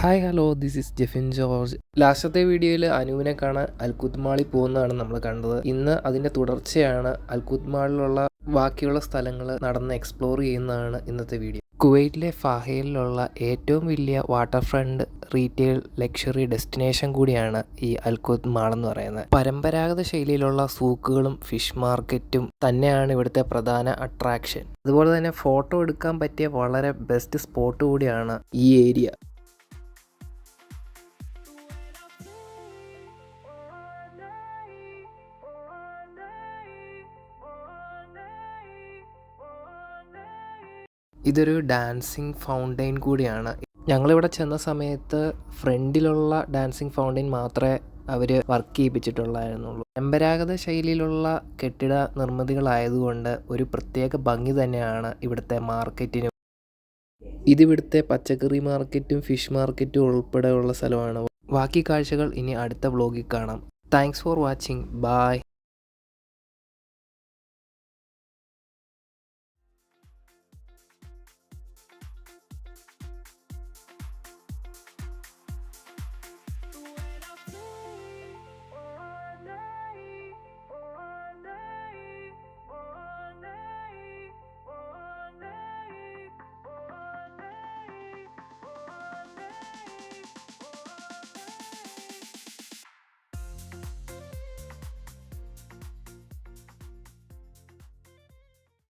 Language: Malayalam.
Hi hello this is Jefin George. ലാസ്റ്റത്തെ വീഡിയോയിൽ അനുവിനെ കാണാൻ അൽകുത്ത് മാളിൽ പോകുന്നതാണ് നമ്മൾ കണ്ടത്. ഇന്ന് അതിൻ്റെ തുടർച്ചയാണ്. അൽകുത്ത് മാളിലുള്ള ബാക്കിയുള്ള സ്ഥലങ്ങൾ നടന്ന് എക്സ്പ്ലോർ ചെയ്യുന്നതാണ് ഇന്നത്തെ വീഡിയോ. കുവൈറ്റിലെ ഫാഹയിലുള്ള ഏറ്റവും വലിയ water front retail luxury destination കൂടിയാണ് ഈ അൽകുത്ത് മാൾ എന്ന് പറയുന്നത്. പരമ്പരാഗത ശൈലിയിലുള്ള സൂക്കുകളും ഫിഷ് മാർക്കറ്റും തന്നെയാണ് ഇവിടുത്തെ പ്രധാന അട്രാക്ഷൻ. അതുപോലെ തന്നെ ഫോട്ടോ എടുക്കാൻ പറ്റിയ വളരെ ബെസ്റ്റ് സ്പോട്ട് കൂടിയാണ് ഈ ഏരിയ. ഇതൊരു ഡാൻസിങ് ഫൗണ്ടെയിൻ കൂടിയാണ്. ഞങ്ങളിവിടെ ചെന്ന സമയത്ത് ഫ്രണ്ടിലുള്ള ഡാൻസിങ് ഫൗണ്ടെയിൻ മാത്രമേ അവർ വർക്ക് ചെയ്യിപ്പിച്ചിട്ടുള്ളായിരുന്നുള്ളൂ. പരമ്പരാഗത ശൈലിയിലുള്ള കെട്ടിട നിർമ്മിതികളായതുകൊണ്ട് ഒരു പ്രത്യേക ഭംഗി തന്നെയാണ് ഇവിടുത്തെ മാർക്കറ്റിനും. ഇതിവിടുത്തെ പച്ചക്കറി മാർക്കറ്റും ഫിഷ് മാർക്കറ്റും ഉൾപ്പെടെയുള്ള സ്ഥലമാണ്. ബാക്കി കാഴ്ചകൾ ഇനി അടുത്ത വ്ലോഗിൽ കാണാം. Thanks for watching. ബൈ.